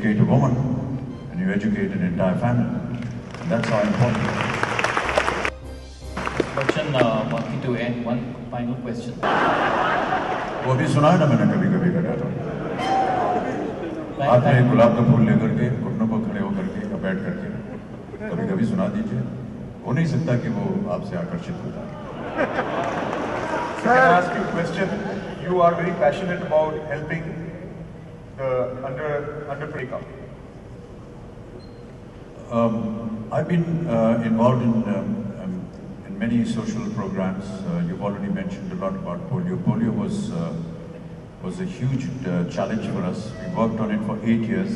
educate a woman, and you educate an entire family. And that's how important it is. Bachchan, wanting to end one final question. वो भी सुना है ना मैंने कभी कभी का डायलॉग। हाथ में गुलाब का फूल लेकर के घुटनों पर खड़े होकर के या बैठ करके कभी कभी सुना दीजिए। हो नहीं सकता कि वो आपसे आकर्षित होता है। Can I ask you a question? You are very passionate about helping the under breakup. I've been involved in many social programs. You've already mentioned a lot about polio. Polio was a huge challenge for us. We worked on it for 8 years,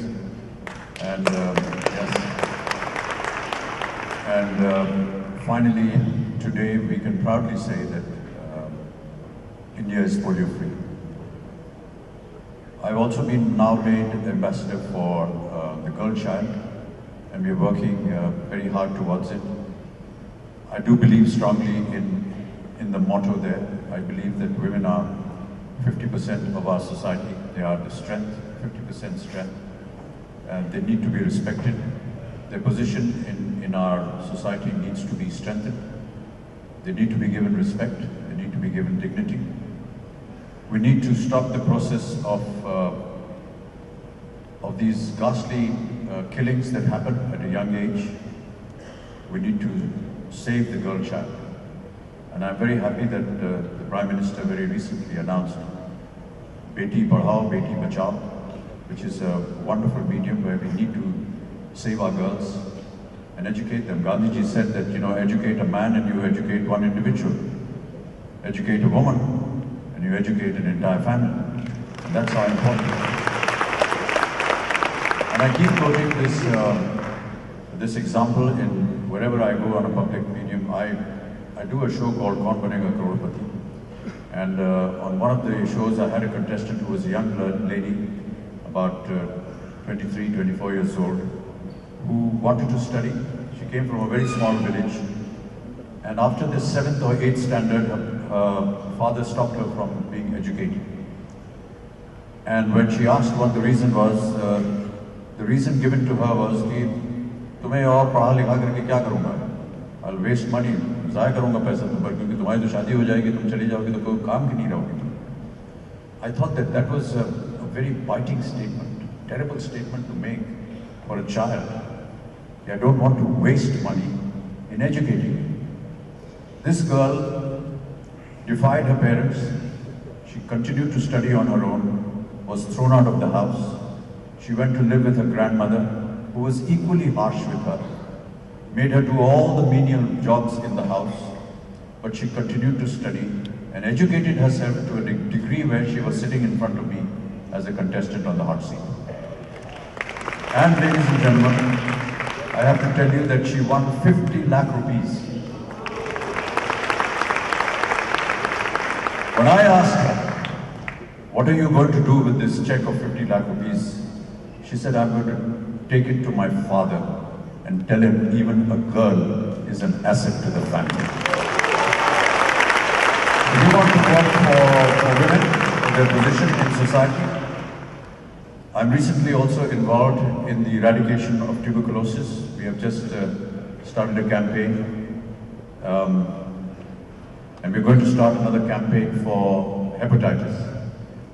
and yes, and finally today we can proudly say that India is polio free. I've also been now made ambassador for the girl child, and we're working very hard towards it. I do believe strongly in the motto there. I believe that women are 50% of our society. They are the strength, 50% strength, and they need to be respected. Their position in our society needs to be strengthened. They need to be given respect. They need to be given dignity. We need to stop the process of these ghastly killings that happen at a young age. We need to save the girl child. And I'm very happy that the Prime Minister very recently announced Beti Padhao, Beti Bachao, which is a wonderful medium where we need to save our girls and educate them. Gandhiji said that, you know, educate a man and you educate one individual. Educate a woman and you educate an entire family. And that's how important it is. And I keep quoting this example in wherever I go on a public medium. I do a show called Kaun Banega Crorepati. And on one of the shows I had a contestant who was a young lady, about 23, 24 years old, who wanted to study. She came from a very small village. And after the 7th or 8th standard, her father stopped her from being educated. And when she asked what the reason was, the reason given to her was कि तुम्हें और पढ़ा लिखा करके क्या करूँगा? I'll waste money, ज़ाया करूँगा पैसा तुम पर, क्योंकि तुम्हारी तो शादी हो जाएगी, तुम चली जाओगी तो कोई काम की नहीं रहोगी तुम। I thought that was a very biting statement, terrible statement to make for a child. I don't want to waste money in educating you. This girl defied her parents. She continued to study on her own, was thrown out of the house. She went to live with her grandmother, who was equally harsh with her, made her do all the menial jobs in the house, but she continued to study and educated herself to a degree where she was sitting in front of me as a contestant on the hot seat. And ladies and gentlemen, I have to tell you that she won 50 lakh rupees. When I asked her, what are you going to do with this check of 50 lakh rupees? She said, I'm going to take it to my father and tell him even a girl is an asset to the family. If you want to work for women, for their position in society, I'm recently also involved in the eradication of tuberculosis. We have just started a campaign, and we're going to start another campaign for hepatitis.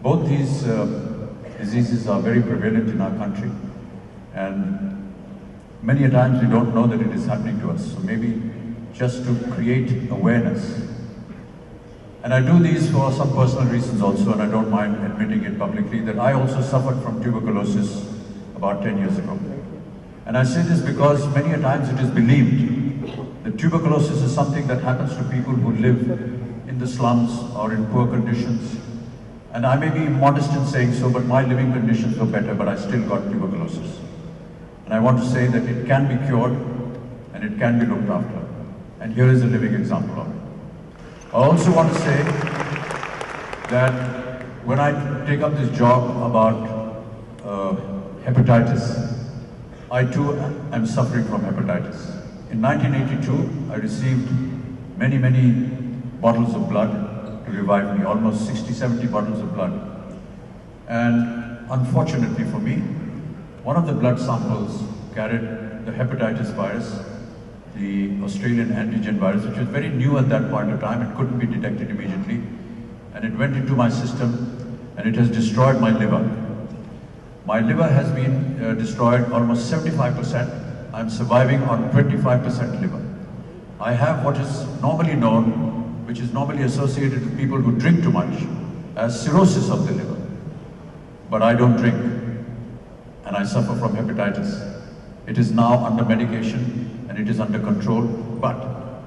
Both these diseases are very prevalent in our country, and many a times we don't know that it is happening to us. So maybe just to create awareness. And I do these for some personal reasons also, and I don't mind admitting it publicly, that I also suffered from tuberculosis about 10 years ago. And I say this because many a times it is believed that tuberculosis is something that happens to people who live in the slums or in poor conditions. And I may be modest in saying so, but my living conditions were better, but I still got tuberculosis. And I want to say that it can be cured and it can be looked after. And here is a living example of it. I also want to say that when I take up this job about hepatitis, I too am suffering from hepatitis. In 1982, I received many bottles of blood to revive me, almost 60-70 bottles of blood. And unfortunately for me, one of the blood samples carried the hepatitis virus, the Australian antigen virus, which was very new at that point of time. It couldn't be detected immediately. And it went into my system and it has destroyed my liver. My liver has been destroyed almost 75%. I'm surviving on 25% liver. I have what is normally known, which is normally associated with people who drink too much, as cirrhosis of the liver. But I don't drink, and I suffer from hepatitis. It is now under medication and it is under control, but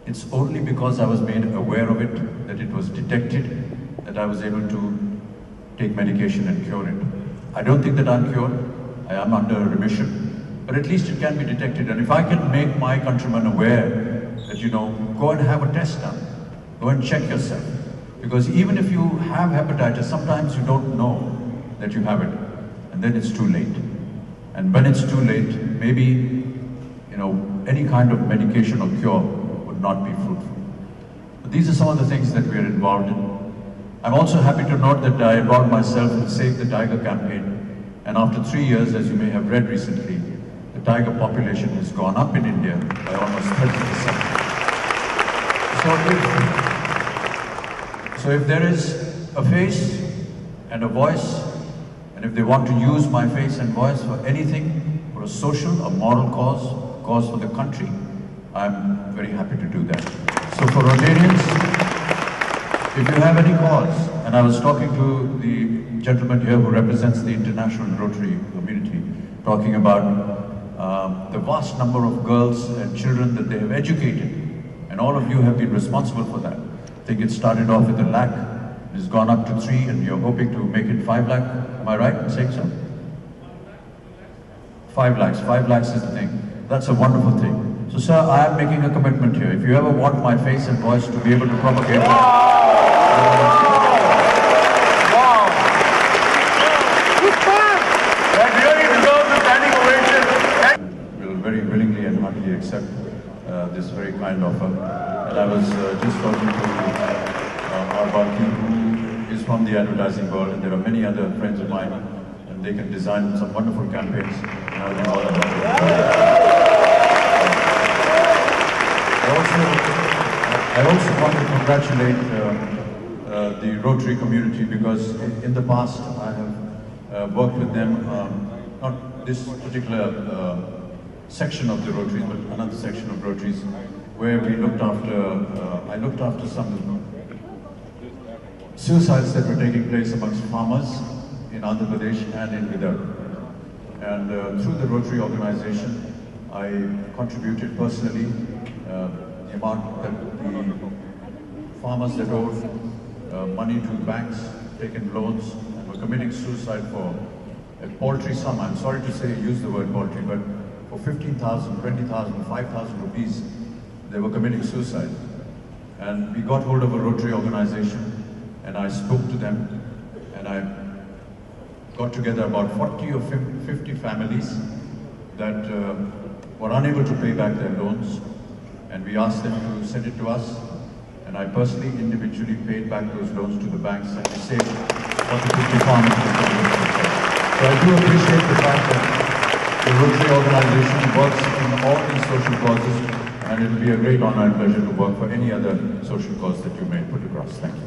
it's only because I was made aware of it, that it was detected, that I was able to take medication and cure it. I don't think that I'm cured. I am under remission, but at least it can be detected. And if I can make my countrymen aware that, go and have a test done, go and check yourself. Because even if you have hepatitis, sometimes you don't know that you have it, and then it's too late. And when it's too late, maybe, any kind of medication or cure would not be fruitful. But these are some of the things that we are involved in. I'm also happy to note that I involved myself in Save the Tiger campaign, and after 3 years, as you may have read recently, the tiger population has gone up in India by almost 30%. So if there is a face and a voice, and if they want to use my face and voice for anything, for a social or moral cause for the country, I'm very happy to do that. So for Rotarians, if you have any cause, and I was talking to the gentleman here who represents the international Rotary community, talking about the vast number of girls and children that they have educated, and all of you have been responsible for that. I think it started off with 1 lakh, it's gone up to 3, and you're hoping to make it 5 lakh. Am I right in saying so? 5 lakhs. 5 lakhs is the thing. That's a wonderful thing. So, sir, I am making a commitment here. If you ever want my face and voice to be able to propagate that, That really deserves a standing ovation. will very willingly and heartily accept this very kind offer. And I was just talking to our Balki, who is from the advertising world, and there are many other friends of mine, and they can design some wonderful campaigns. And I'll be all about it. I also want to congratulate the Rotary community, because in the past I have worked with them, not this particular section of the Rotaries, but another section of Rotaries, where we looked after, I looked after some suicides that were taking place amongst farmers in Andhra Pradesh and in Vidarbha. And through the Rotary organization, I contributed personally the amount that the farmers that owed money to banks, taken loans, and were committing suicide for a paltry sum. I'm sorry to say, use the word paltry, but for 15,000, 20,000, 5,000 rupees, they were committing suicide. And we got hold of a Rotary organization, and I spoke to them, and I got together about 40 or 50 families that were unable to pay back their loans, and we asked them to send it to us, and I personally, individually paid back those loans to the banks, and we saved 40, 50 farmers. So I do appreciate the fact that the Rotary organization works in all these social causes, and it will be a great honor and pleasure to work for any other social cause that you may put across. Thank you.